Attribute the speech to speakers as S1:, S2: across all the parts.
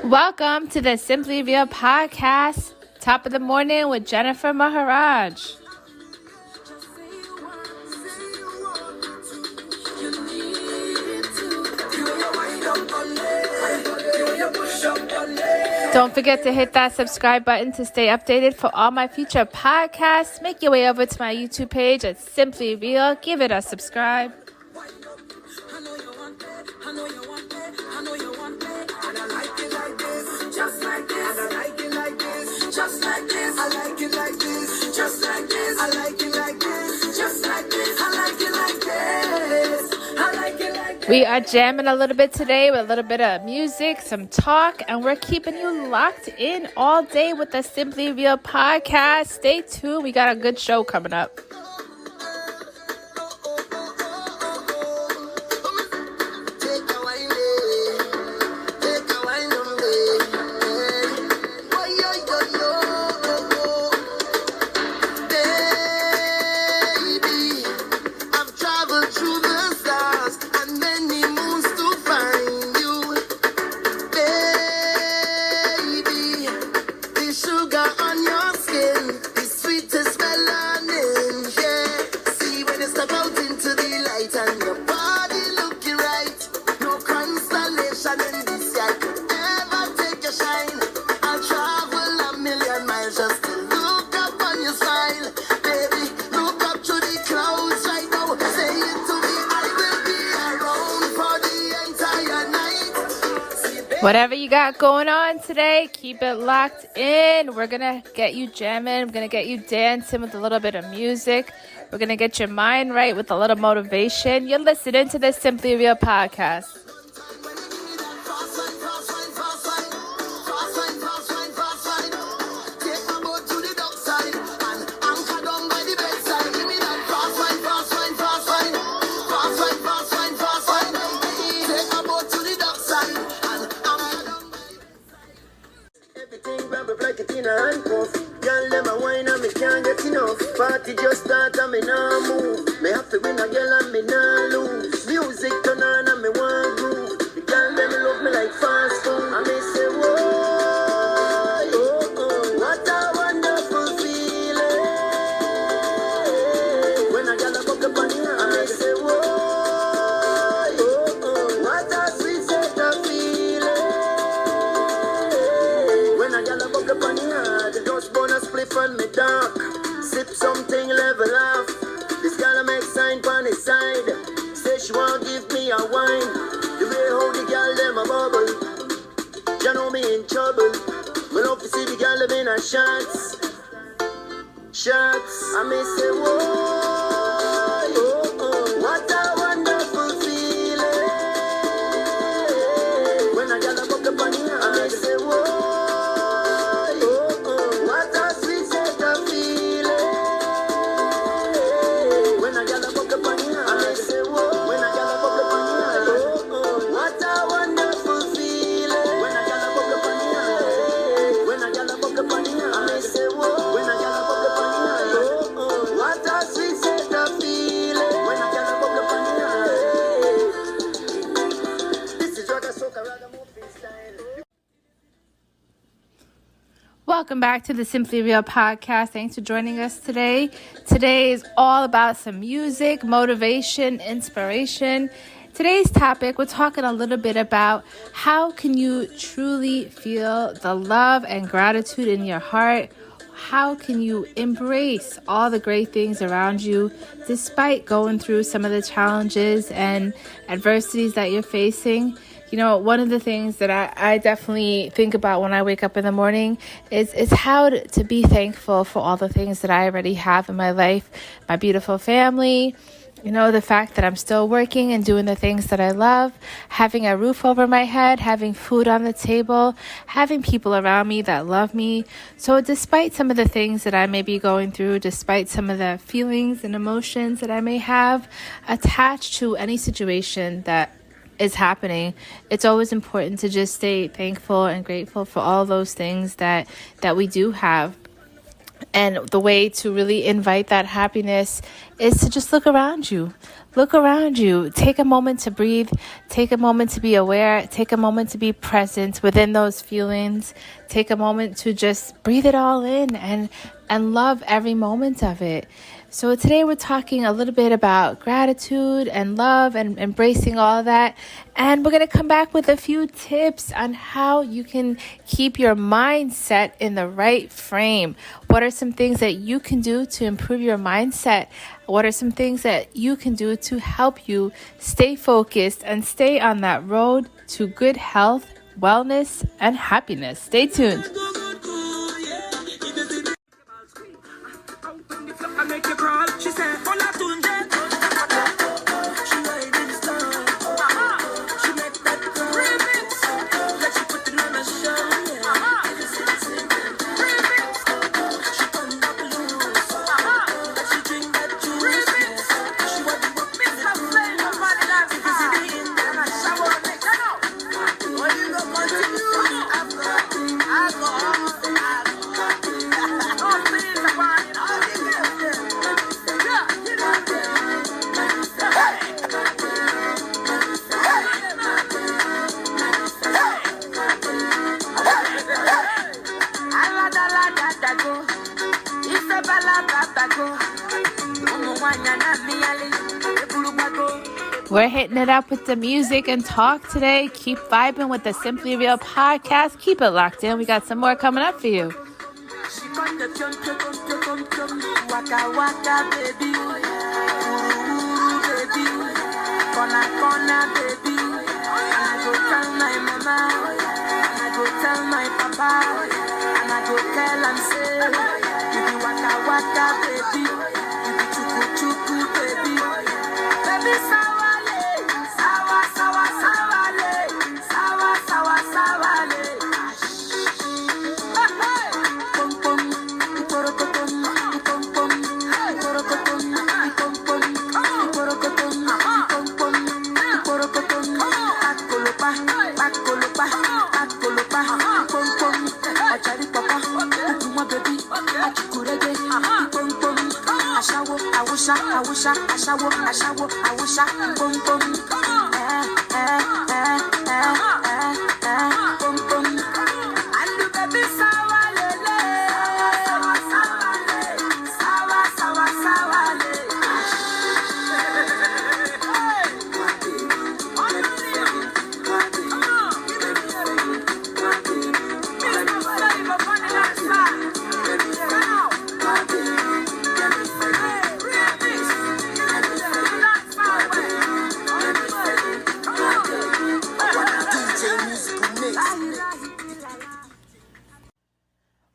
S1: Welcome to the Simply Real podcast, top of the morning with Jennifer Maharaj. Don't forget to hit that subscribe button to stay updated for all my future podcasts. Make your way over to my YouTube page at Simply Real. Give it a subscribe.
S2: Just like this, I like it like this. Just like this, I like it like this. Just like this, I like it like this. Just like this, I like it like this. I like it like this.
S1: We are jamming a little bit today with a little bit of music, some talk, and we're keeping you locked in all day with the Simply Real podcast. Stay tuned. We got a good show coming up. Whatever you got going on today, keep it locked in. We're going to get you jamming. We're going to get you dancing with a little bit of music. We're going to get your mind right with a little motivation. You're listening to the Simply Real podcast.
S2: Party just start and me nah move. Me have to win a girl and me nah lose. Music turn on and me want groove. The girl them love me like fast food. And me say whoa, oh, oh, what a wonderful feeling. When a girl a buck up on the hand, and me say whoa, oh, oh, what a sweet set of feeling. When a girl a buck up on the hand, the dust burn a spliff on me dark. Sip something level off. This girl make sign on his side. Say she want give me a wine. The way how the girl them a bubble. You know me in trouble. We love to see the girl them in a shots. Shots. I may say whoa, oh, oh, what a wonderful feeling. When a girl a buck up on the hand, I may say whoa.
S1: Welcome back to the Simply Real podcast. Thanks for joining us today. Today is all about some music, motivation, inspiration. Today's topic, we're talking a little bit about how can you truly feel the love and gratitude in your heart. How can you embrace all the great things around you despite going through some of the challenges and adversities that you're facing? You know, one of the things that I definitely think about when I wake up in the morning is how to be thankful for all the things that I already have in my life. My beautiful family, you know, the fact that I'm still working and doing the things that I love, having a roof over my head, having food on the table, having people around me that love me. So despite some of the things that I may be going through, despite some of the feelings and emotions that I may have attached to any situation that is happening, it's always important to just stay thankful and grateful for all those things that we do have. And the way to really invite that happiness is to just look around you. Look around you. Take a moment to breathe. Take a moment to be aware. Take a moment to be present within those feelings. Take a moment to just breathe it all in and love every moment of it. So today we're talking a little bit about gratitude and love and embracing all of that. And we're going to come back with a few tips on how you can keep your mindset in the right frame. What are some things that you can do to improve your mindset? What are some things that you can do to help you stay focused and stay on that road to good health, wellness, and happiness? Stay tuned.
S2: I make you crawl. She said, "Hola, tunde." She riding star. She make that call. Remix. Let you put it on a show. Remix. She turn up loose. Let you drink that juice. Remix. She want to work Mr. Flavor, man. If you see the in there, I shower next. What you gonna continue?
S1: We're hitting it up with the music and talk today. Keep vibing with the Simply Real podcast. Keep it locked in. We got some more coming up for you.
S2: Waka waka baby, baby, corner baby. And I go tell my mama, and I go tell my papa, and I go tell and say, you be waka waka baby, you be chuku chuku baby, baby sawale, sawa sawa sawale, sawa sawa sawale. Pom pom, ikorokotom, pom pom, ikorokotom, pom pom, ikorokotom, pom pom, ikorokotom, akolopa, akolopa, akolopa, pom pom, achari papa, ukuma baby, achukurege, pom pom, ashawo, awusha, awusha, ashawo, ashawo, awusha, pom pom, pom pom, and the baby sawa lele, sawa sawa le, sawa sawa sawa le.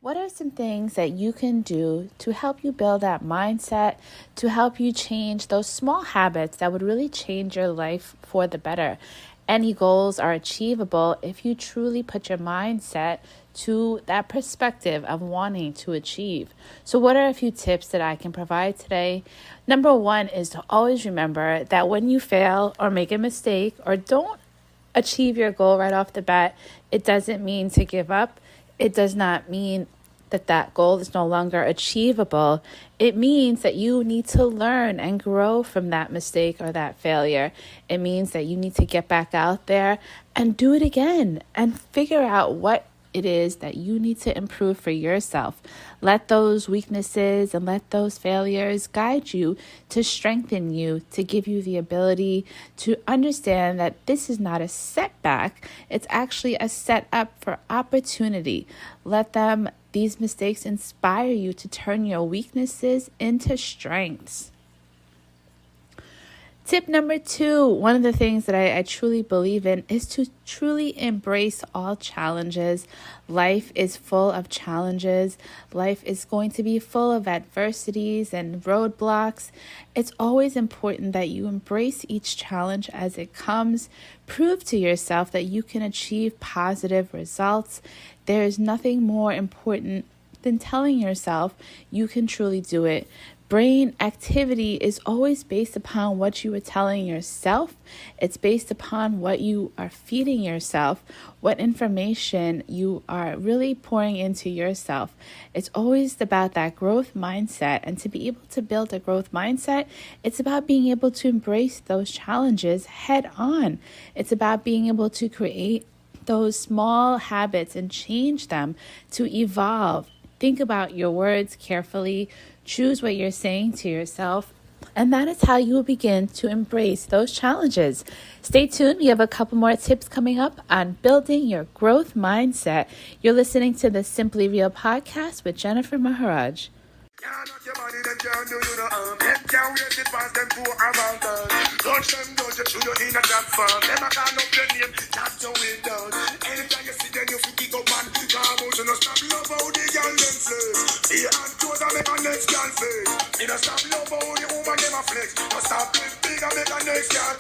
S1: What are some things that you can do to help you build that mindset, to help you change those small habits that would really change your life for the better? Any goals are achievable if you truly put your mindset to that perspective of wanting to achieve. So what are a few tips that I can provide today? Number one is to always remember that when you fail or make a mistake or don't achieve your goal right off the bat, it doesn't mean to give up. It does not mean that goal is no longer achievable. It means that you need to learn and grow from that mistake or that failure. It means that you need to get back out there and do it again and figure out what it is that you need to improve for yourself. Let those weaknesses and let those failures guide you to strengthen you, to give you the ability to understand that this is not a setback. It's actually a setup for opportunity. Let these mistakes inspire you to turn your weaknesses into strengths. Tip number 2, one of the things that I truly believe in is to truly embrace all challenges. Life is full of challenges. Life is going to be full of adversities and roadblocks. It's always important that you embrace each challenge as it comes. Prove to yourself that you can achieve positive results. There is nothing more important than telling yourself you can truly do it. brain activity is always based upon what you are telling yourself. It's based upon what you are feeding yourself, what information you are really pouring into yourself. It's always about that growth mindset. And to be able to build a growth mindset, it's about being able to embrace those challenges head on. It's about being able to create those small habits and change them to evolve. Think about your words carefully. Choose what you're saying to yourself. And that is how you will begin to embrace those challenges. Stay tuned. We have a couple more tips coming up on building your growth mindset. You're listening to the Simply Real podcast with Jennifer Maharaj.
S3: Can't knock your body, them can't do you no harm. Them can't wait it past them poor about us. Touch them, don't you shoot you in a trap farm. Them a call up your name, that's your way down. Anytime you see them, you feel kick up man. Come out, you no stop love how the girl them flex. See your hand close and make a next girl face. You no stop love how the woman them a flex. No stop live big and make a next girl.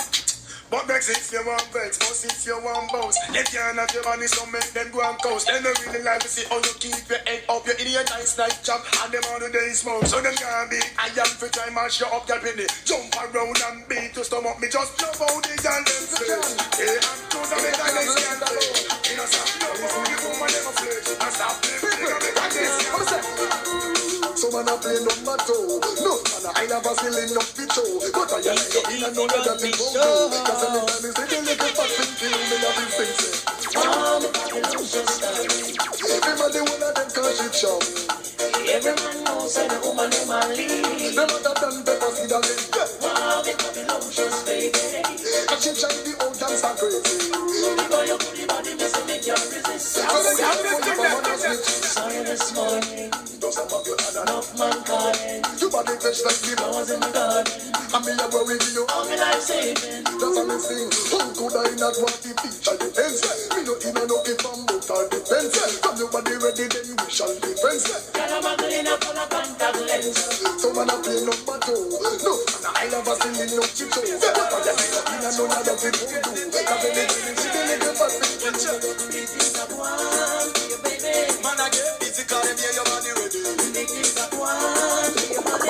S3: But vex if you want vex, boss if you want bounce. They can't have your money, so make them go and coast. They don't really like to see how you keep your head up. You're in your nice night job, and them all the day smoke. So them can't be, I am for time and show up, girl penny. Jump around and beat to stomach me, just love how the girl them play. Hey, I'm close and make a next girl play. You know, stop love how the woman them a flex. And stop living and make a next girl play. So man a play number two. No, man I never still in up the show. But I ain't got in and none of that big show. Cause anytime you see the little fat thing kill me a big face. Everybody wanna them cause it show. Every man knows that the woman them a lead. Them other than better see the link. Wow, they got the lotions, baby. And she try the old dance are crazy. Because you put the body missing, make you resist. Sorry this morning. Some of you had enough man calling. You body fresh like the flowers in the garden. And me a worry with you. All me life saving. That's how me sing. Who could I not want the feature defense? Me no in and out if I'm both our defense. From your body ready then we shall be friends. Got a muggle in a full of contact lens. So man a play number two. No, and I love a singing no chip show. But I just in and none of that it won't do. Cause anything she can make a fast thing. It is a one for you baby. Man I get physical and yeah your body ready. Make this a one for your body.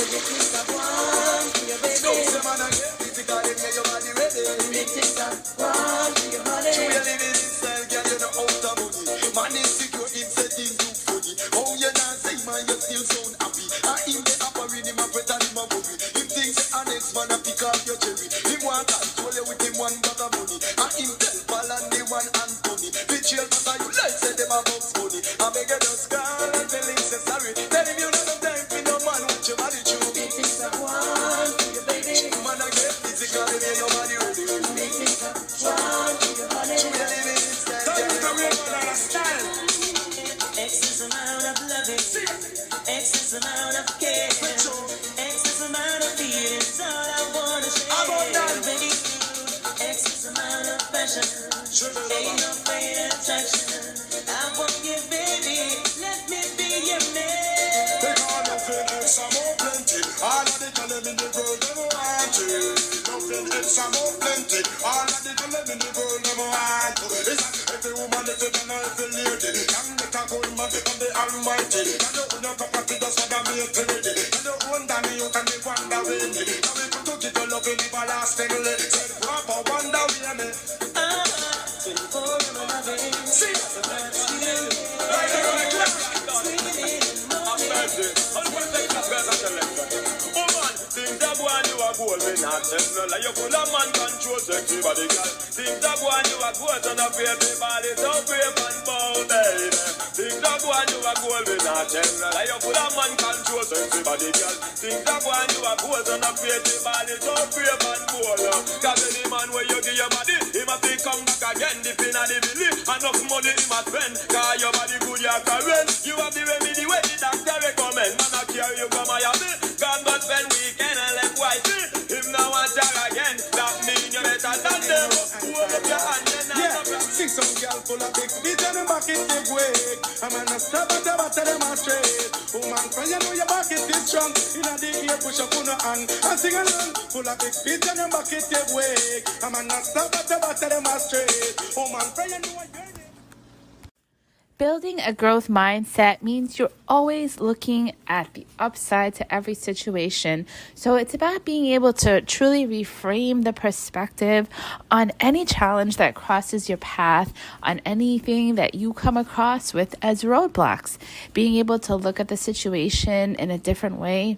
S3: Make this a one for your baby. No, say man I get physical and yeah your body ready. Make this a one for your body. Show you living in style, girl, you know out of money. Man is secure in settings too funny. Oh, you not say man, you still sound happy. I him the apparent him a pet and him a worry. Him thinks the next man a pick up your cherry. Him want control you with him one bag of money. And him tell Pal and the one Anthony. Bitch, you know you like say them a box money. I beg you just call and tell him say sorry. Tell him you know no time for no man with your body true. Make this a one for your baby. Man I get physical and yeah your body ready. Make this a one for your body. Show you living in style. Tell me the real man and style. Excess amount of loving. Excess amount of care. Excess amount of feeling. It's all I wanna share. Baby, excess amount of passion. Ain't no afraid of attraction. I want you, baby. Let me be your man. They call nothing else, I'm more plenty. All of the girls in the world, them want you. Nothing else, I'm more plenty. All of the girls in the world, them want you. It's like every woman, if you don't know, every lady. Can make a good man from the Almighty. Can you own your property, just for the make it ready. Can you own Danny, you can be wonder windy. Can we come to get your love in the everlastingly. Said, Papa, wonder windy. Like you full of man control sexy body girl. Think that one you are gold and a baby body so brave and bold, baby. Think that one you are gold with a general. Like you full of man control sexy body girl. Think that one you are gold and a baby body so brave and bold. Cause any man where you give your body, he must be come back again. Dip in a the belly, enough money he must spend. Cause your body good, you're current. You have the remedy where the doctor recommend. Man I carry you come Miami. Gone but spend weekend and left wifey. If no one again, that mean you better than them. Hold up your hand, yeah. See some girl full of big feet and the bucket big wig. I'm gonna stop at the bottom of my straight. Woman, when you know your bucket is strong, in the ear push up on the hand and sing along. Full of big feet and the bucket big wig. I'm gonna stop at the bottom of my straight. Woman, when you know your
S1: Building a growth mindset means you're always looking at the upside to every situation. So it's about being able to truly reframe the perspective on any challenge that crosses your path, on anything that you come across with as roadblocks. Being able to look at the situation in a different way,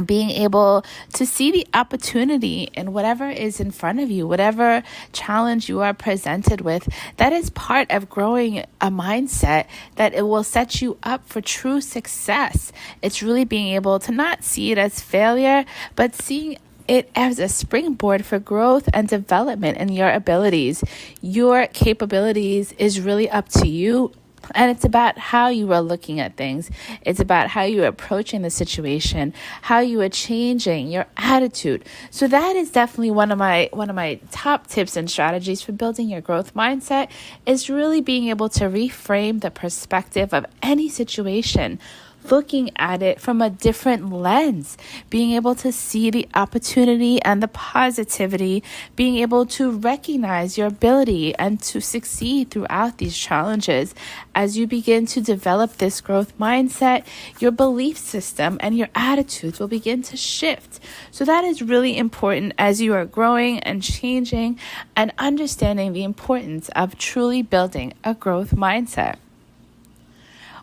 S1: being able to see the opportunity in whatever is in front of you, whatever challenge you are presented with. That is part of growing a mindset that it will set you up for true success. It's really being able to not see it as failure, but seeing it as a springboard for growth and development in your abilities. Your capabilities is really up to you. And it's about how you are looking at things. It's about how you are approaching the situation, how you are changing your attitude. So that is definitely one of my top tips and strategies for building your growth mindset, is really being able to reframe the perspective of any situation, looking at it from a different lens, being able to see the opportunity and the positivity, being able to recognize your ability and to succeed throughout these challenges. As you begin to develop this growth mindset, your belief system and your attitudes will begin to shift. So that is really important as you are growing and changing and understanding the importance of truly building a growth mindset.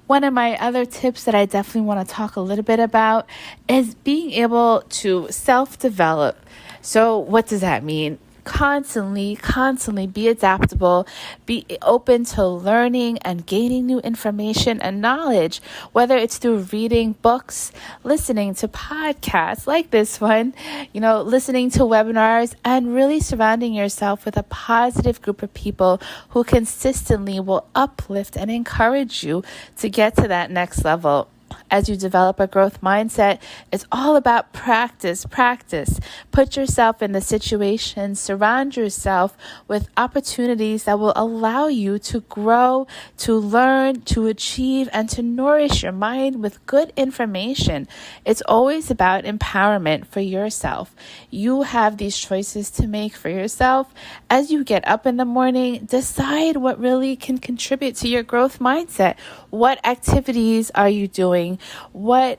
S1: One of my other tips that I definitely want to talk a little bit about is being able to self-develop. So what does that mean? Constantly be adaptable, be open to learning and gaining new information and knowledge, whether it's through reading books, listening to podcasts like this one, listening to webinars, and really surrounding yourself with a positive group of people who consistently will uplift and encourage you to get to that next level. As you develop a growth mindset, it's all about practice. Put yourself in the situation, surround yourself with opportunities that will allow you to grow, to learn, to achieve, and to nourish your mind with good information. It's always about empowerment for yourself. You have these choices to make for yourself. As you get up in the morning, decide what really can contribute to your growth mindset. What activities are you doing?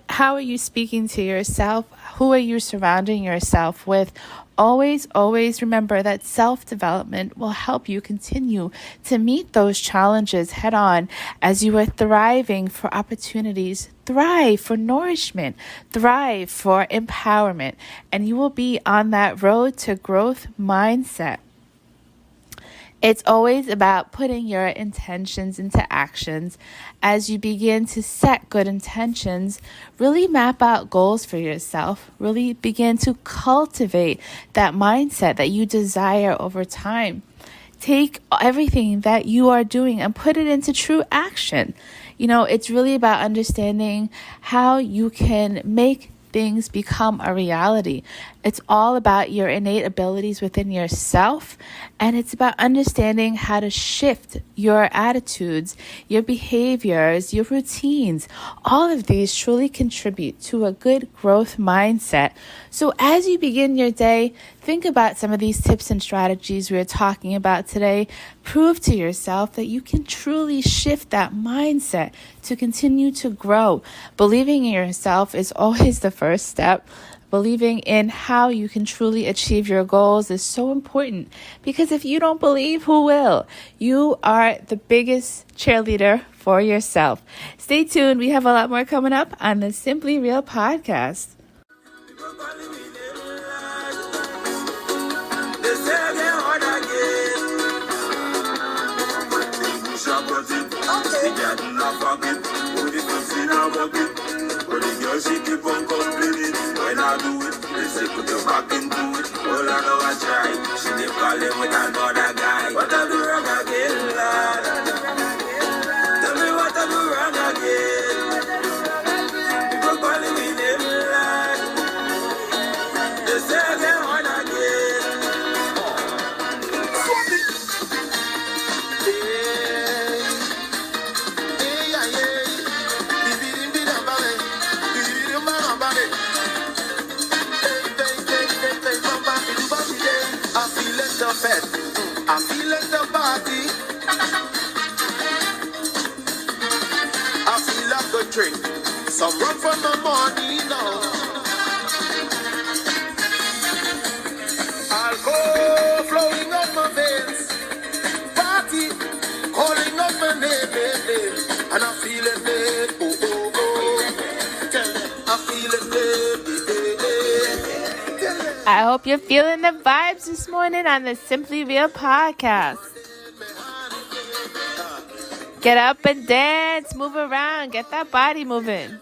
S1: How are you speaking to yourself? Who are you surrounding yourself with? Always remember that self-development will help you continue to meet those challenges head on as you are thriving for opportunities, thrive for nourishment, thrive for empowerment, and you will be on that road to growth mindset. It's always about putting your intentions into actions. As you begin to set good intentions, really map out goals for yourself. Really begin to cultivate that mindset that you desire over time. Take everything that you are doing and put it into true action. It's really about understanding how you can make things become a reality. It's all about your innate abilities within yourself, and it's about understanding how to shift your attitudes, your behaviors, your routines. All of these truly contribute to a good growth mindset. So as you begin your day, think about some of these tips and strategies we're talking about today. Prove to yourself that you can truly shift that mindset to continue to grow. Believing in yourself is always the first step. Believing in how you can truly achieve your goals is so important, because if you don't believe, who will? You are the biggest cheerleader for yourself. Stay tuned. We have a lot more coming up on the Simply Real podcast.
S3: She keep on complaining when I do it. They say put your back into it. All I know I try. She dey calling with another guy. What I do wrong again, lad? Tell me what I do wrong again. People calling me name, lad. They say again, what again? I feel
S2: Some run from the morning now. Alcohol flowing up my veins. Party calling up my name. And I'm feeling it. Oh, oh, oh. Tell them I'm feeling it. Tell them.
S1: I hope you're feeling the vibes this morning on the Simply Real podcast. Get up and dance, move around, get that body moving.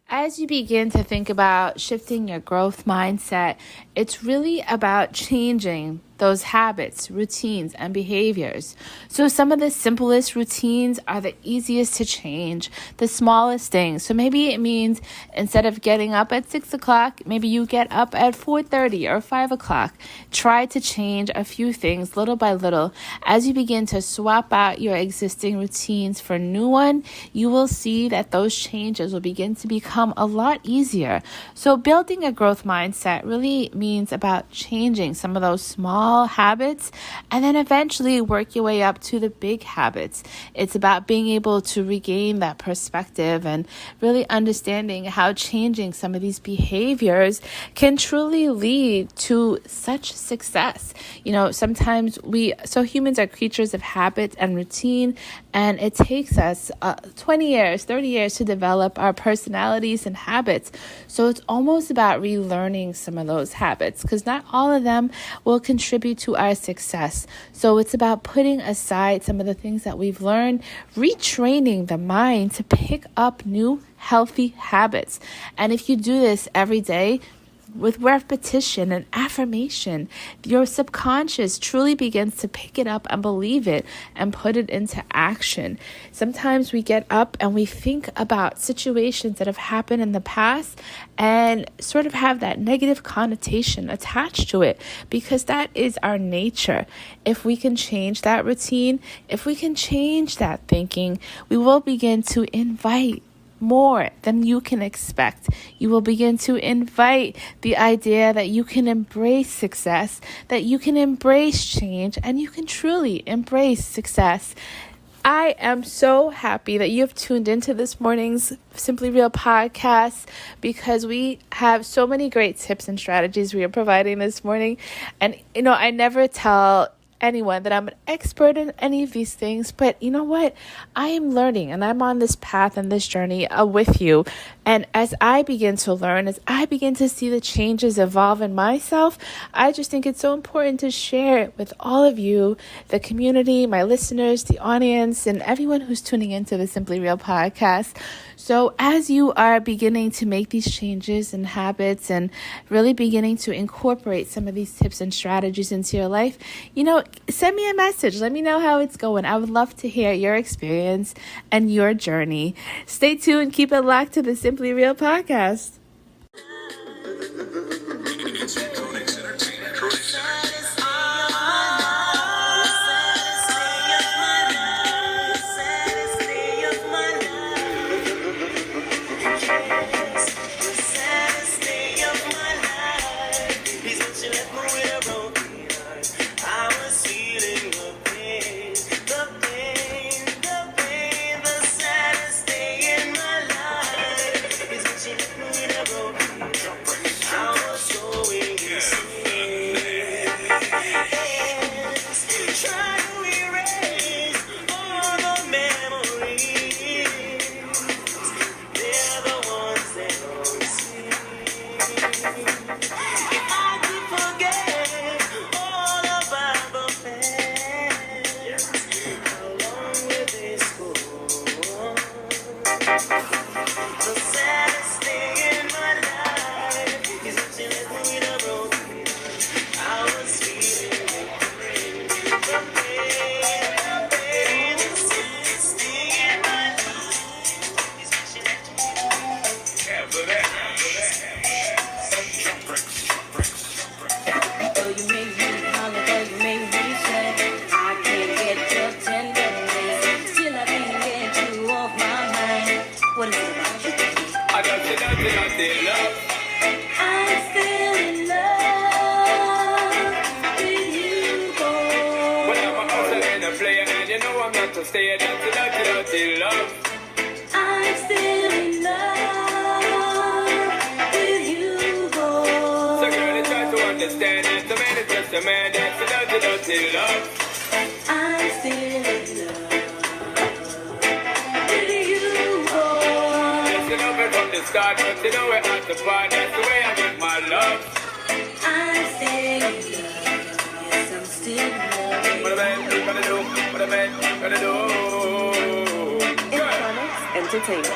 S1: As you begin to think about shifting your growth mindset, it's really about changing those habits, routines, and behaviors. So some of the simplest routines are the easiest to change, the smallest things. So maybe it means instead of getting up at 6 o'clock, maybe you get up at 4:30 or 5 o'clock. Try to change a few things little by little. As you begin to swap out your existing routines for new one, you will see that those changes will begin to become a lot easier. So building a growth mindset really means about changing some of those small habits and then eventually work your way up to the big habits. It's about being able to regain that perspective and really understanding how changing some of these behaviors can truly lead to such success. You know, sometimes humans are creatures of habit and routine, and it takes us 20 years, 30 years to develop our personalities and habits. So it's almost about relearning some of those habits because not all of them will contribute to our success. So it's about putting aside some of the things that we've learned, retraining the mind to pick up new healthy habits. And if you do this every day, with repetition and affirmation, your subconscious truly begins to pick it up and believe it and put it into action. Sometimes we get up and we think about situations that have happened in the past and sort of have that negative connotation attached to it because that is our nature. If we can change that routine, if we can change that thinking, we will begin to invite more than you can expect. You will begin to invite the idea that you can embrace success, that you can embrace change, and you can truly embrace success. I am so happy that you have tuned into this morning's Simply Real podcast because we have so many great tips and strategies we are providing this morning. And, I never tell anyone that I'm an expert in any of these things, but you know what? I am learning and I'm on this path and this journey with you. And as I begin to learn, as I begin to see the changes evolve in myself, I just think it's so important to share it with all of you, the community, my listeners, the audience, and everyone who's tuning into the Simply Real podcast. So as you are beginning to make these changes and habits and really beginning to incorporate some of these tips and strategies into your life, send me a message. Let me know how it's going. I would love to hear your experience and your journey. Stay tuned. Keep it locked to the Simply Real podcast.
S3: Codex Entertainment. So stay dirty, dirty, dirty love.
S4: I'm still in love with you, boy.
S3: So girl, you try to understand that the man is just a man. That's a dirty, dirty love.
S4: I'm still in love with you, boy.
S3: Yes, you know me from the start, but you know we're at the part. That's the way I get my love.
S4: I'm still in love. Yes, I'm still in love.
S3: What a man gonna do? What a man gonna do?
S4: Entertainment.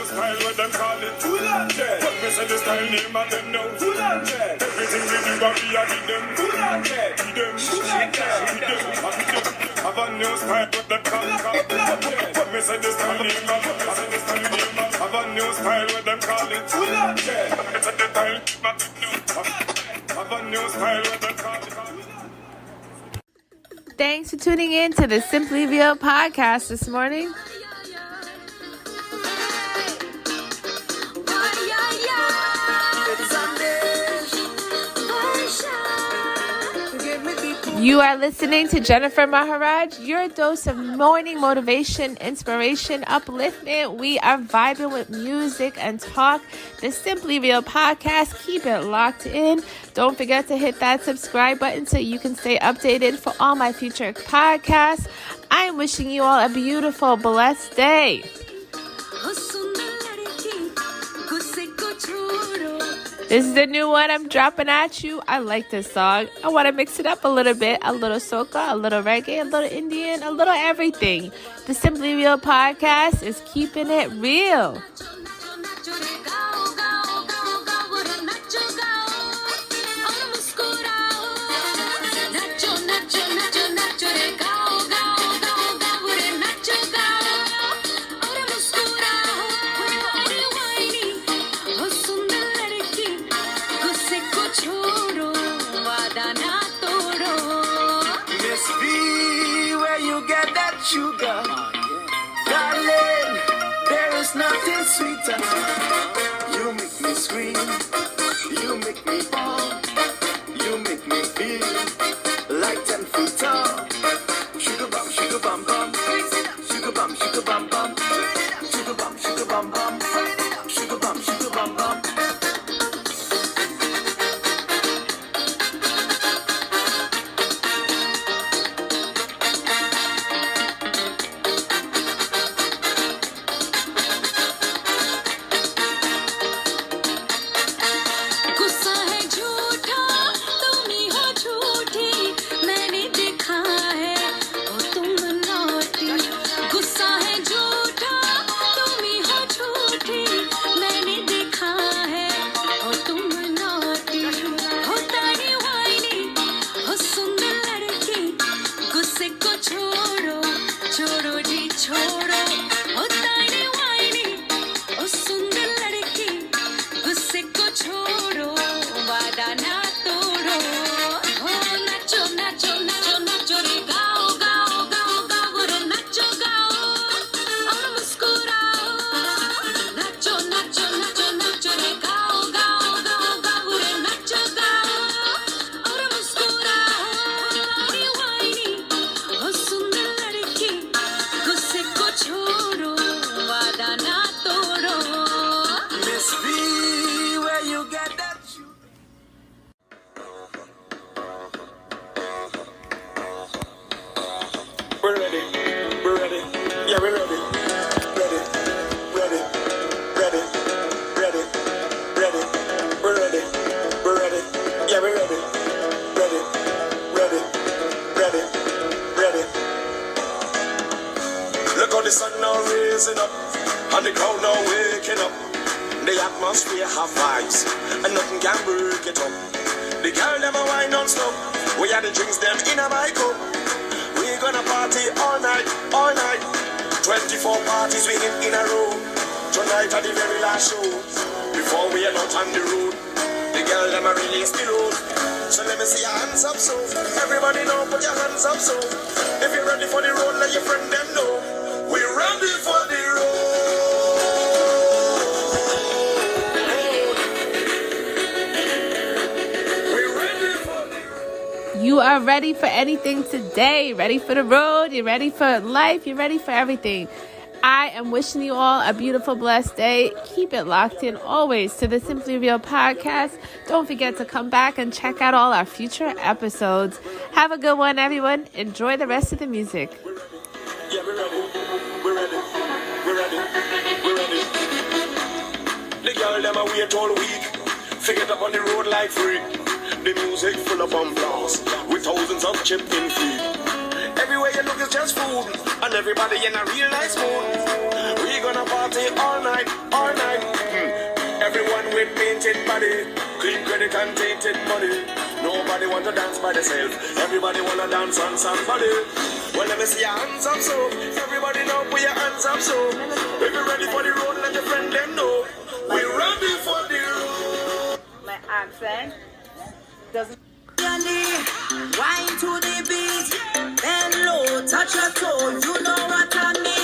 S3: Style what them call it full on jet. But me say the style name of them now full on jet. Everything we do got be a give them full on jet. Give them full on jet. Give them. Have a new style what them call it full on jet. But me say the style name of have a new style what them call it full on jet. Me say the style have a new style what them call it.
S1: Thanks for tuning in to the Simply Real podcast this morning. You are listening to Jennifer Maharaj, your dose of morning motivation, inspiration, upliftment. We are vibing with music and talk. The Simply Real podcast. Keep it locked in. Don't forget to hit that subscribe button so you can stay updated for all my future podcasts. I am wishing you all a beautiful, blessed day. This is the new one I'm dropping at you. I like this song. I want to mix it up a little bit. A little soca, a little reggae, a little Indian, a little everything. The Simply Real podcast is keeping it real.
S2: Sugar, darling, there is nothing sweeter. You make me scream, you make me fall, you make me feel like 10 feet tall. Sugar bum, sugar bum bum, sugar bum, sugar bum bum, sugar bum, sugar bum bum, sugar bum, sugar bum bum.
S3: The sun now raising up, and the crowd now waking up. The atmosphere have vibes, and nothing can break it up. The girl never wine non-stop. We had the drinks them in a my cup. We gonna party all night, all night. 24 parties we in a row. Tonight at the very last show. Before we are out on the road, the girl them a release the load. So let me see your hands up, so everybody know, put your hands up, so if you're ready for the road, let your friend them know. We're ready for the road.
S1: are ready for anything today. Ready for the road. You're ready for life. You're ready for everything. I am wishing you all a beautiful, blessed day. Keep it locked in always to the Simply Real podcast. Don't forget to come back and check out all our future episodes. Have a good one, everyone. Enjoy the rest of the music.
S3: Yeah, we're ready. We're ready. We're ready. We're ready. The girl them a wait all week. Figure up on the road like free. The music full of applause with thousands of chipping feet. Everywhere you look is just food, and everybody in a real nice mood. We gonna party all night, all night. Everyone with painted body, clean credit and tainted money. Nobody want to dance by themselves. Everybody wanna dance on somebody. Well, let me see your hands up, so everybody know put your hands up, so if you're ready for the road, let your friend them know. We're ready for the road.
S5: My accent doesn't. Wine to the beat, then low, touch your toe. You know what I mean.